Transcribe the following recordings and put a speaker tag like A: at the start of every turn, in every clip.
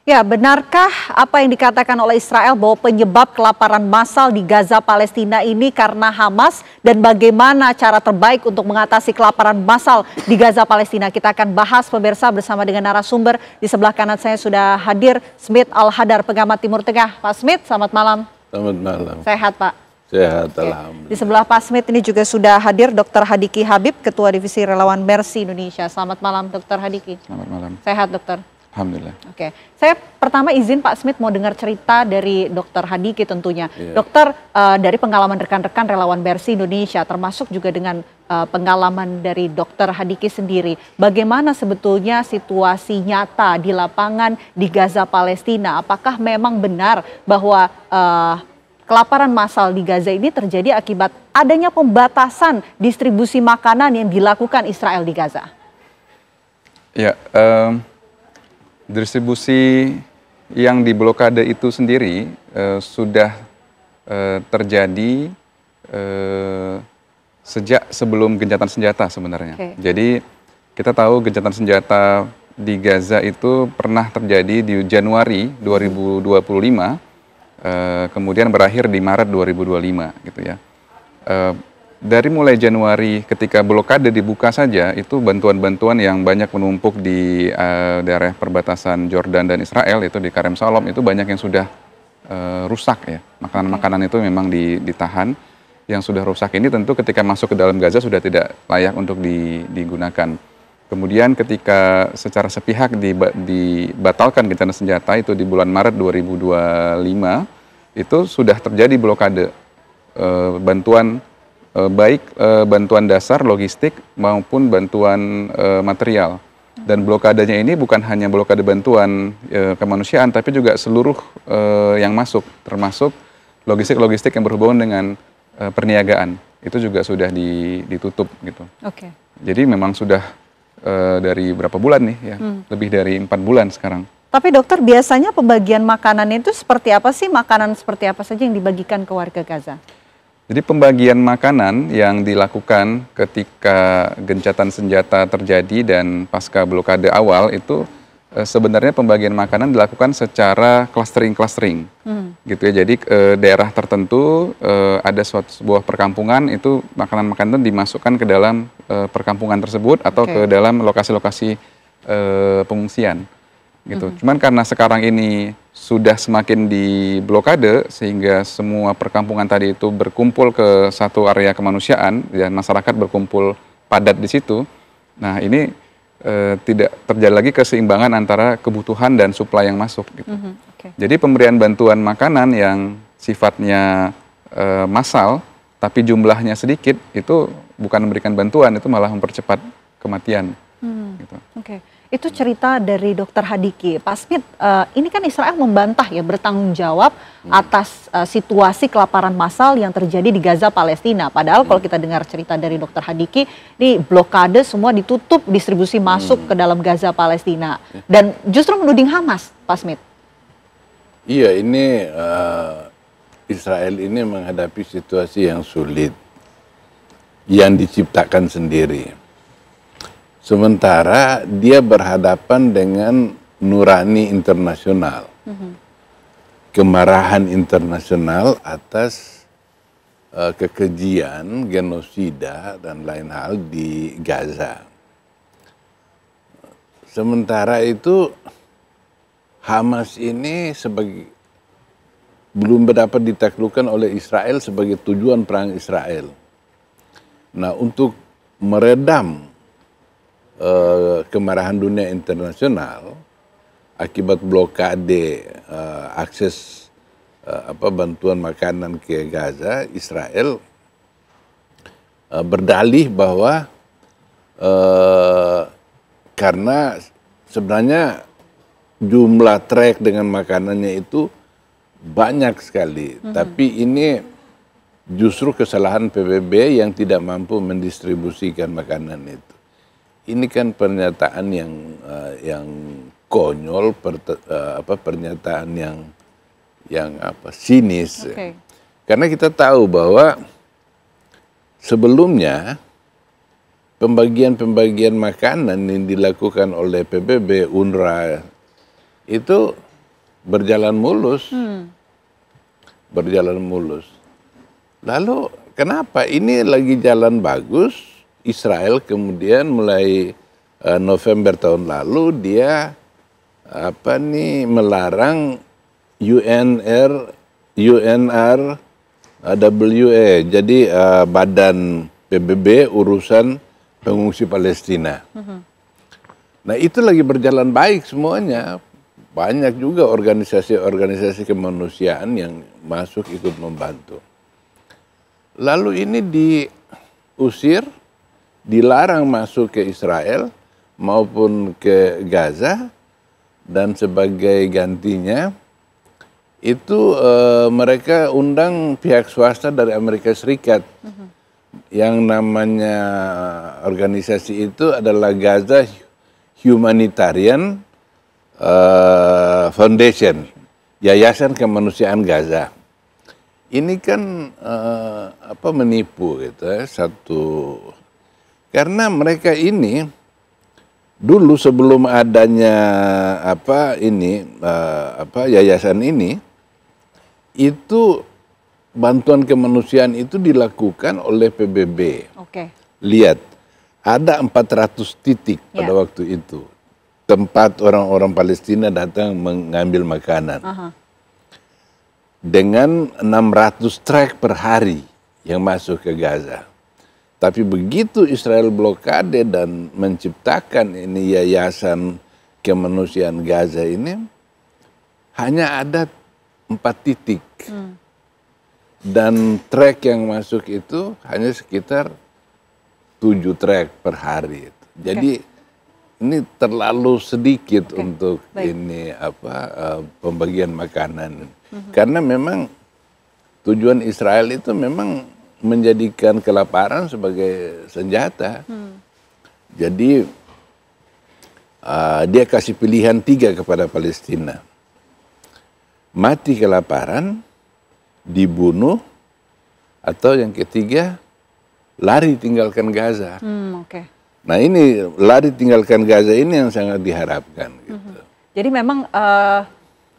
A: Ya, benarkah apa yang dikatakan oleh Israel bahwa penyebab kelaparan massal di Gaza Palestina ini karena Hamas, dan bagaimana cara terbaik untuk mengatasi kelaparan massal di Gaza Palestina? Kita akan bahas pemirsa bersama dengan narasumber. Di sebelah kanan saya sudah hadir Smith Al-Hadar, pengamat Timur Tengah. Pak Smith, selamat malam.
B: Selamat malam.
A: Sehat, Pak?
B: Sehat, alhamdulillah.
A: Di sebelah Pak Smith ini juga sudah hadir Dr. Hadiki Habib, Ketua Divisi Relawan Mercy Indonesia. Selamat malam, Dr. Hadiki.
C: Selamat malam.
A: Sehat, Dokter?
C: Alhamdulillah.
A: Oke, saya pertama izin Pak Smith mau dengar cerita dari Dr. Hadiki tentunya.
B: Iya.
A: Dokter, dari pengalaman rekan-rekan relawan Mercy Indonesia, termasuk juga dengan pengalaman dari Dr. Hadiki sendiri, bagaimana sebetulnya situasi nyata di lapangan di Gaza Palestina? Apakah memang benar bahwa kelaparan massal di Gaza ini terjadi akibat adanya pembatasan distribusi makanan yang dilakukan Israel di Gaza?
C: Ya, distribusi yang diblokade itu sendiri sudah terjadi sejak sebelum gencatan senjata sebenarnya.
A: Okay.
C: Jadi kita tahu gencatan senjata di Gaza itu pernah terjadi di Januari 2025, kemudian berakhir di Maret 2025 gitu ya. Dari mulai Januari ketika blokade dibuka saja, itu bantuan-bantuan yang banyak menumpuk di daerah perbatasan Jordan dan Israel, itu di Karem Shalom, itu banyak yang sudah rusak ya. Makanan-makanan itu memang ditahan. Yang sudah rusak ini tentu ketika masuk ke dalam Gaza sudah tidak layak untuk digunakan. Kemudian ketika secara sepihak dibatalkan gencatan senjata itu di bulan Maret 2025, itu sudah terjadi blokade bantuan baik bantuan dasar logistik maupun bantuan material. Dan blokadenya ini bukan hanya blokade bantuan kemanusiaan, tapi juga seluruh yang masuk, termasuk logistik-logistik yang berhubungan dengan perniagaan. Itu juga sudah ditutup gitu.
A: Oke.
C: Jadi memang sudah dari berapa bulan nih ya, lebih dari 4 bulan sekarang.
A: Tapi dokter, biasanya pembagian makanan itu seperti apa sih? Makanan seperti apa saja yang dibagikan ke warga Gaza?
C: Jadi pembagian makanan yang dilakukan ketika gencatan senjata terjadi dan pasca blokade awal itu sebenarnya pembagian makanan dilakukan secara clustering gitu ya. Jadi daerah tertentu ada sebuah perkampungan, itu makanan-makanan dimasukkan ke dalam perkampungan tersebut atau ke dalam lokasi-lokasi pengungsian gitu. Cuman karena sekarang ini sudah semakin diblokade sehingga semua perkampungan tadi itu berkumpul ke satu area kemanusiaan dan masyarakat berkumpul padat di situ. Nah, ini tidak terjadi lagi keseimbangan antara kebutuhan dan suplai yang masuk gitu. Jadi pemberian bantuan makanan yang sifatnya massal tapi jumlahnya sedikit itu bukan memberikan bantuan, itu malah mempercepat kematian. Gitu.
A: Itu cerita dari Dr. Hadiki. Pak Smith, ini kan Israel membantah ya, bertanggung jawab atas situasi kelaparan massal yang terjadi di Gaza Palestina. Padahal kalau kita dengar cerita dari Dr. Hadiki, ini blokade semua ditutup, distribusi masuk ke dalam Gaza Palestina. Dan justru menuding Hamas, Pak Smith.
B: Iya, ini Israel ini menghadapi situasi yang sulit, yang diciptakan sendiri. Sementara dia berhadapan dengan nurani internasional, kemarahan internasional atas kekejian, genosida, dan lain hal di Gaza. Sementara itu Hamas ini belum dapat ditaklukkan oleh Israel sebagai tujuan perang Israel. Nah, untuk meredam kemarahan dunia internasional akibat blokade akses bantuan makanan ke Gaza, Israel berdalih bahwa karena sebenarnya jumlah trek dengan makanannya itu banyak sekali, tapi ini justru kesalahan PBB yang tidak mampu mendistribusikan makanan itu. Ini kan pernyataan yang konyol, pernyataan yang sinis. Karena kita tahu bahwa sebelumnya pembagian makanan yang dilakukan oleh PBB, UNRWA itu berjalan mulus. Berjalan mulus. Lalu kenapa ini lagi jalan bagus, Israel kemudian mulai November tahun lalu dia melarang UNRWA, jadi badan PBB urusan pengungsi Palestina. Nah itu lagi berjalan baik semuanya. Banyak juga organisasi-organisasi kemanusiaan yang masuk ikut membantu. Lalu ini diusir, dilarang masuk ke Israel maupun ke Gaza, dan sebagai gantinya itu mereka undang pihak swasta dari Amerika Serikat. Yang namanya organisasi itu adalah Gaza Humanitarian Foundation, Yayasan Kemanusiaan Gaza. Ini kan menipu gitu karena mereka ini dulu sebelum adanya yayasan ini, itu bantuan kemanusiaan itu dilakukan oleh PBB.
A: Oke.
B: Lihat, ada 400 titik pada waktu itu tempat orang-orang Palestina datang mengambil makanan. Dengan 600 truk per hari yang masuk ke Gaza. Tapi begitu Israel blokade dan menciptakan ini yayasan kemanusiaan Gaza ini, hanya ada 4 titik. Dan truk yang masuk itu hanya sekitar 7 truk per hari. Jadi ini terlalu sedikit untuk ini pembagian makanan. Karena memang tujuan Israel itu memang menjadikan kelaparan sebagai senjata. Jadi dia kasih pilihan 3 kepada Palestina. Mati kelaparan, dibunuh, atau yang ketiga lari tinggalkan Gaza. Nah ini lari tinggalkan Gaza ini yang sangat diharapkan. Gitu.
A: Jadi memang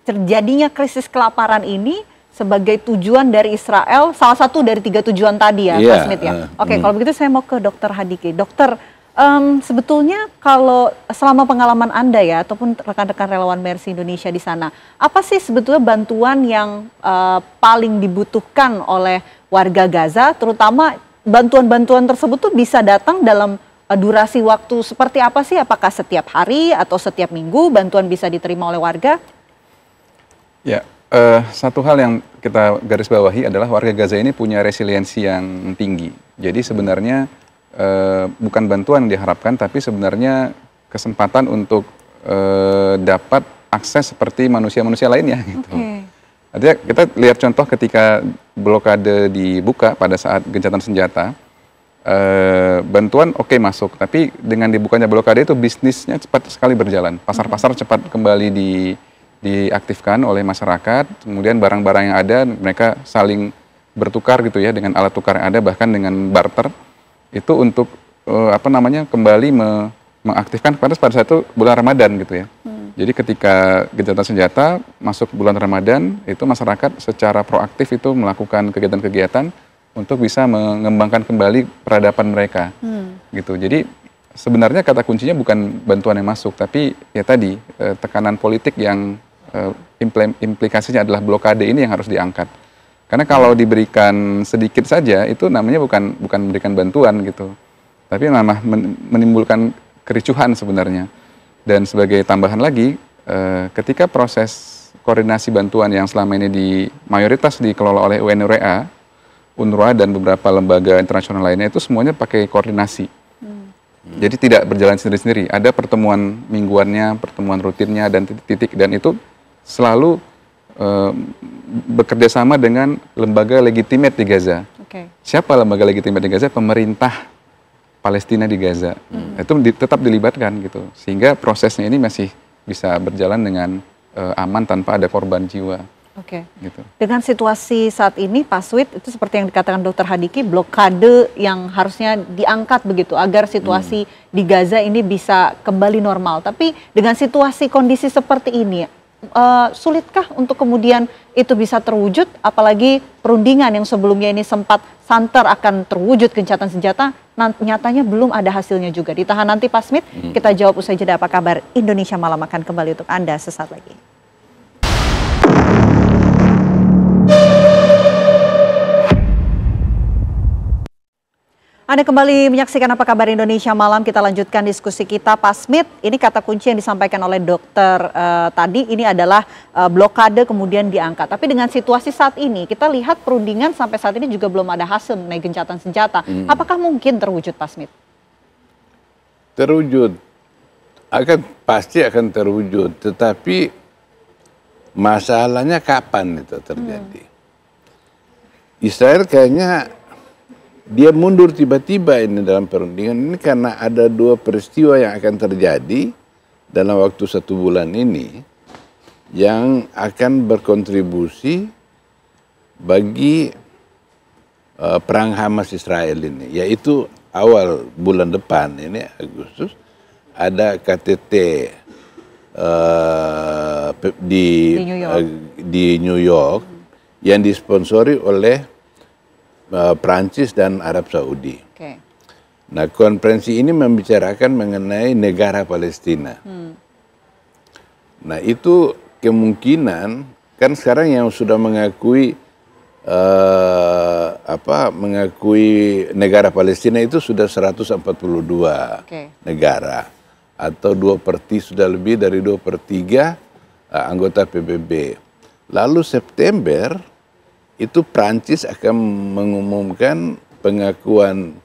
A: terjadinya krisis kelaparan ini sebagai tujuan dari Israel, salah satu dari 3 tujuan tadi ya, Pak Smith ya. Oke, kalau begitu saya mau ke Dr. Hadiki. Dokter, sebetulnya kalau selama pengalaman Anda ya, ataupun rekan-rekan relawan Mercy Indonesia di sana, apa sih sebetulnya bantuan yang paling dibutuhkan oleh warga Gaza, terutama bantuan-bantuan tersebut tuh bisa datang dalam durasi waktu seperti apa sih? Apakah setiap hari atau setiap minggu bantuan bisa diterima oleh warga?
C: Ya, satu hal yang kita garis bawahi adalah warga Gaza ini punya resiliensi yang tinggi. Jadi sebenarnya bukan bantuan yang diharapkan, tapi sebenarnya kesempatan untuk dapat akses seperti manusia-manusia lainnya. Gitu. Artinya kita lihat contoh ketika blokade dibuka pada saat gencatan senjata, bantuan masuk, tapi dengan dibukanya blokade itu bisnisnya cepat sekali berjalan. Pasar-pasar cepat kembali diaktifkan oleh masyarakat, kemudian barang-barang yang ada mereka saling bertukar gitu ya dengan alat tukar yang ada, bahkan dengan barter itu untuk kembali mengaktifkan pada saat itu bulan Ramadan gitu ya. Jadi ketika gencatan senjata masuk bulan Ramadan, itu masyarakat secara proaktif itu melakukan kegiatan-kegiatan untuk bisa mengembangkan kembali peradaban mereka, gitu. Jadi sebenarnya kata kuncinya bukan bantuan yang masuk, tapi ya tadi tekanan politik yang implikasinya adalah blokade ini yang harus diangkat. Karena kalau diberikan sedikit saja itu namanya bukan memberikan bantuan gitu, tapi malah menimbulkan kericuhan sebenarnya. Dan sebagai tambahan lagi, ketika proses koordinasi bantuan yang selama ini mayoritas dikelola oleh UNRWA dan beberapa lembaga internasional lainnya, itu semuanya pakai koordinasi. Jadi tidak berjalan sendiri-sendiri. Ada pertemuan mingguannya, pertemuan rutinnya, dan titik-titik. Dan itu selalu bekerja sama dengan lembaga legitimate di Gaza. Siapa lembaga legitimate di Gaza? Pemerintah Palestina di Gaza. Itu tetap dilibatkan gitu. Sehingga prosesnya ini masih bisa berjalan dengan aman tanpa ada korban jiwa. Gitu.
A: Dengan situasi saat ini, Pak Swit, itu seperti yang dikatakan Dr. Hadiki, blokade yang harusnya diangkat begitu agar situasi di Gaza ini bisa kembali normal. Tapi dengan situasi kondisi seperti ini, sulitkah untuk kemudian itu bisa terwujud, apalagi perundingan yang sebelumnya ini sempat santer akan terwujud gencatan senjata, nyatanya belum ada hasilnya juga. Ditahan nanti Pak Smith, kita jawab usai jeda. Apa kabar Indonesia Malam akan kembali untuk Anda sesaat lagi. Anda kembali menyaksikan Apa Kabar Indonesia Malam. Kita lanjutkan diskusi kita. Pak Smith, ini kata kunci yang disampaikan oleh dokter tadi, ini adalah blokade kemudian diangkat. Tapi dengan situasi saat ini, kita lihat perundingan sampai saat ini juga belum ada hasil mengenai gencatan senjata. Apakah mungkin terwujud, Pak Smith?
B: Terwujud, pasti akan terwujud. Tetapi masalahnya kapan itu terjadi? Israel kayaknya dia mundur tiba-tiba ini dalam perundingan ini karena ada dua peristiwa yang akan terjadi dalam waktu 1 bulan ini yang akan berkontribusi bagi perang Hamas Israel ini, yaitu awal bulan depan ini Agustus ada KTT di New York yang disponsori oleh Prancis dan Arab Saudi.
A: Okay.
B: Nah, konferensi ini membicarakan mengenai negara Palestina. Nah, itu kemungkinan kan sekarang yang sudah mengakui negara Palestina itu sudah 142 negara, atau 2/3 sudah lebih dari 2/3 anggota PBB. Lalu September itu Prancis akan mengumumkan pengakuan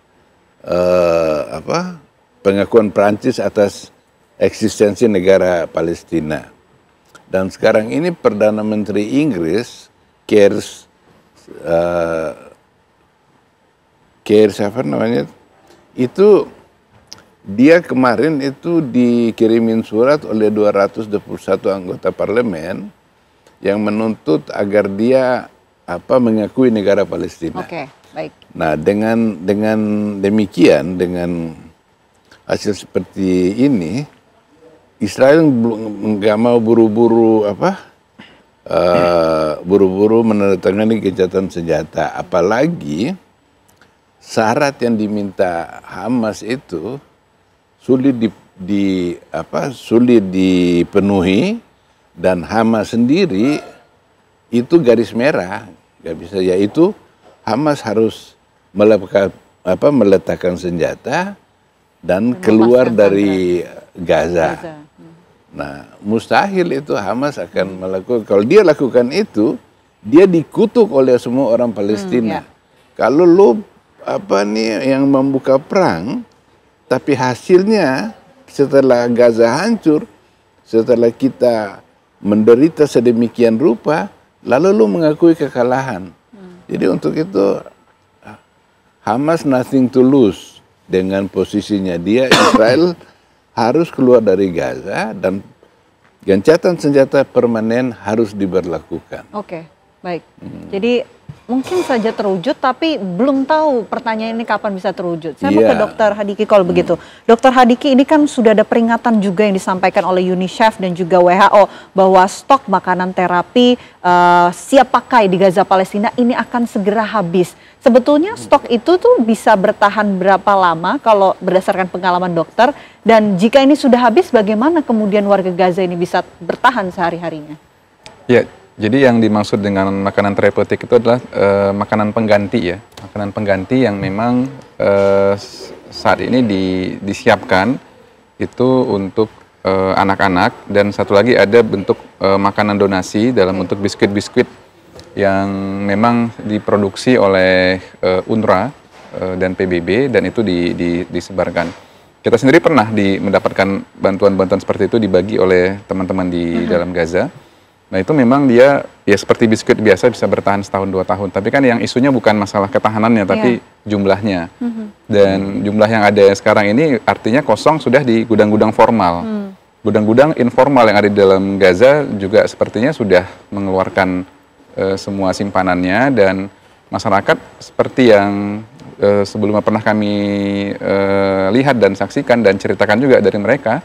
B: Prancis atas eksistensi negara Palestina. Dan sekarang ini Perdana Menteri Inggris Keir itu dia kemarin itu dikirimin surat oleh 221 anggota parlemen yang menuntut agar dia mengakui negara Palestina.
A: Oke, baik.
B: Nah, dengan demikian, dengan hasil seperti ini, Israel nggak mau buru-buru menandatangani gencatan senjata, apalagi syarat yang diminta Hamas itu sulit dipenuhi, dan Hamas sendiri itu garis merah, nggak bisa, yaitu Hamas harus meletakkan senjata dan keluar dari Gaza. Nah, mustahil itu Hamas akan melakukan. Kalau dia lakukan itu, dia dikutuk oleh semua orang Palestina. Kalau lo yang membuka perang, tapi hasilnya setelah Gaza hancur, setelah kita menderita sedemikian rupa, lalu lu mengakui kekalahan. Jadi untuk itu Hamas nothing to lose dengan posisinya dia. Israel harus keluar dari Gaza dan gencatan senjata permanen harus diberlakukan.
A: Oke, baik. Jadi mungkin saja terwujud, tapi belum tahu pertanyaan ini kapan bisa terwujud. Saya mau ke Dr. Hadiki kalau begitu. Dr. Hadiki, ini kan sudah ada peringatan juga yang disampaikan oleh UNICEF dan juga WHO bahwa stok makanan terapi siap pakai di Gaza Palestina ini akan segera habis. Sebetulnya stok itu tuh bisa bertahan berapa lama kalau berdasarkan pengalaman dokter? Dan jika ini sudah habis, bagaimana kemudian warga Gaza ini bisa bertahan sehari-harinya? Ya.
C: Jadi yang dimaksud dengan makanan terapeutik itu adalah makanan pengganti ya, makanan pengganti yang memang saat ini disiapkan itu untuk anak-anak, dan satu lagi ada bentuk makanan donasi dalam bentuk biskuit-biskuit yang memang diproduksi oleh UNRWA dan PBB, dan itu disebarkan. Kita sendiri pernah mendapatkan bantuan-bantuan seperti itu dibagi oleh teman-teman di dalam Gaza. Nah itu memang dia ya seperti biskuit biasa bisa bertahan 1-2 tahun. Tapi kan yang isunya bukan masalah ketahanannya, tapi jumlahnya. Dan jumlah yang ada sekarang ini artinya kosong sudah di gudang-gudang formal. Gudang-gudang informal yang ada di dalam Gaza juga sepertinya sudah mengeluarkan semua simpanannya, dan masyarakat seperti yang sebelumnya pernah kami lihat dan saksikan dan ceritakan juga dari mereka,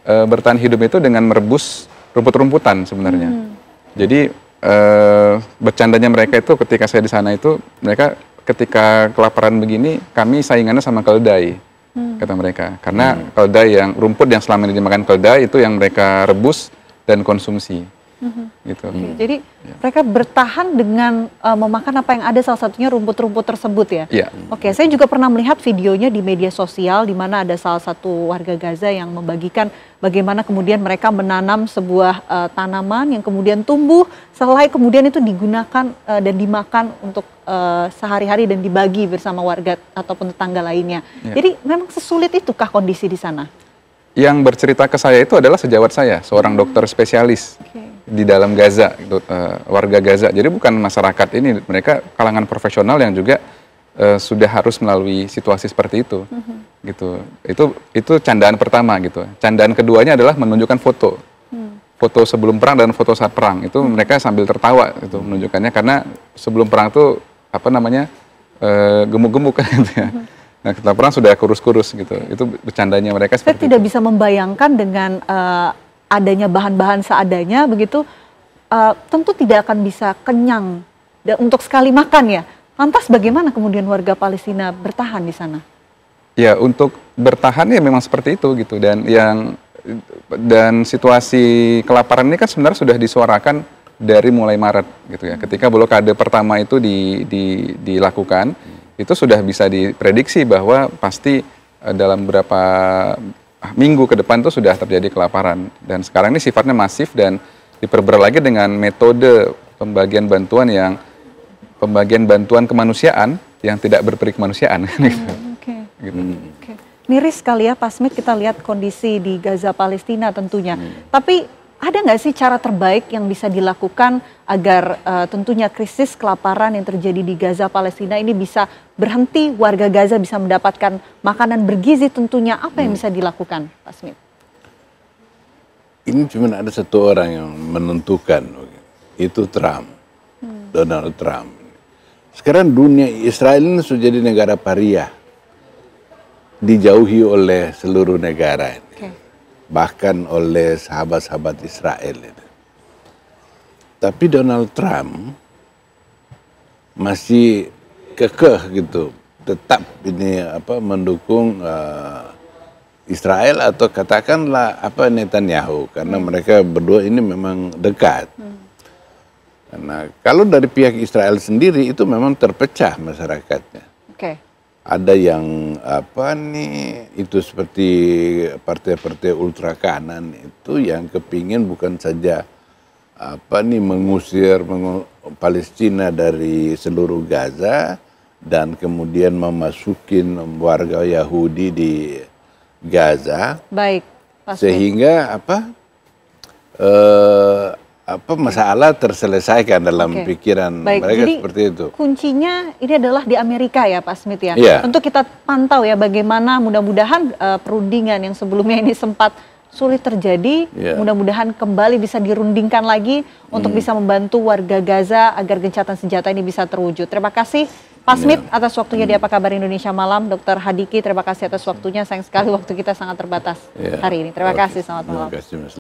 C: bertahan hidup itu dengan merebus rumput-rumputan sebenarnya. Jadi bercandanya mereka itu ketika saya di sana itu, mereka ketika kelaparan begini, kami saingannya sama keledai, kata mereka. Karena keledai yang rumput yang selama ini dimakan keledai itu yang mereka rebus dan konsumsi. Gitu.
A: Jadi mereka bertahan dengan memakan apa yang ada, salah satunya rumput-rumput tersebut ya?
C: Iya.
A: Oke, saya juga pernah melihat videonya di media sosial di mana ada salah satu warga Gaza yang membagikan bagaimana kemudian mereka menanam sebuah tanaman yang kemudian tumbuh, selai kemudian itu digunakan dan dimakan untuk sehari-hari dan dibagi bersama warga ataupun tetangga lainnya.
C: Iya.
A: Jadi memang sesulit itukah kondisi di sana?
C: Yang bercerita ke saya itu adalah sejawat saya, seorang dokter spesialis di dalam Gaza, warga Gaza. Jadi bukan masyarakat ini, mereka kalangan profesional yang juga sudah harus melalui situasi seperti itu. Gitu. Itu candaan pertama gitu. Candaan keduanya adalah menunjukkan foto. Foto sebelum perang dan foto saat perang. Itu mereka sambil tertawa itu menunjukkannya, karena sebelum perang itu gemuk-gemuk kan gitu ya. Nah, setelah perang sudah kurus-kurus gitu. Itu bercandanya mereka
A: Saya
C: seperti
A: tidak
C: itu.
A: bisa membayangkan dengan adanya bahan-bahan seadanya begitu, tentu tidak akan bisa kenyang untuk sekali makan ya. Lantas bagaimana kemudian warga Palestina bertahan di sana?
C: Ya, untuk bertahan ya memang seperti itu gitu. Dan situasi kelaparan ini kan sebenarnya sudah disuarakan dari mulai Maret gitu ya. Ketika blokade pertama itu dilakukan, itu sudah bisa diprediksi bahwa pasti dalam beberapa minggu ke depan itu sudah terjadi kelaparan. Dan sekarang ini sifatnya masif dan diperberat lagi dengan metode pembagian bantuan kemanusiaan yang tidak berperi kemanusiaan.
A: Oke. Miris sekali ya Pak Smith, kita lihat kondisi di Gaza Palestina tentunya. Tapi ada nggak sih cara terbaik yang bisa dilakukan agar tentunya krisis kelaparan yang terjadi di Gaza Palestina ini bisa berhenti, warga Gaza bisa mendapatkan makanan bergizi tentunya? Apa yang bisa dilakukan Pak Smith?
B: Ini cuma ada satu orang yang menentukan, itu Trump, Donald Trump. Sekarang dunia Israel ini sudah jadi negara pariah, dijauhi oleh seluruh negara ini. Bahkan oleh sahabat-sahabat Israel itu. Tapi Donald Trump masih kekeh gitu, tetap ini mendukung Israel atau katakanlah Netanyahu, karena mereka berdua ini memang dekat. Karena kalau dari pihak Israel sendiri itu memang terpecah masyarakatnya. Ada yang itu seperti partai-partai ultra kanan itu yang kepingin bukan saja mengusir Palestina dari seluruh Gaza dan kemudian memasukin warga Yahudi di Gaza.
A: Baik,
B: sehingga masalah terselesaikan dalam pikiran mereka. Jadi, seperti itu.
A: Kuncinya ini adalah di Amerika ya Pak Smith ya.
B: Yeah.
A: Tentu kita pantau ya bagaimana mudah-mudahan perundingan yang sebelumnya ini sempat sulit terjadi, mudah-mudahan kembali bisa dirundingkan lagi untuk bisa membantu warga Gaza agar gencatan senjata ini bisa terwujud. Terima kasih Pak Smith atas waktunya di Apa Kabar Indonesia Malam. Dr. Hadiki, terima kasih atas waktunya. Sayang sekali waktu kita sangat terbatas hari ini. Terima kasih, selamat malam.
B: Terima kasih, Mas.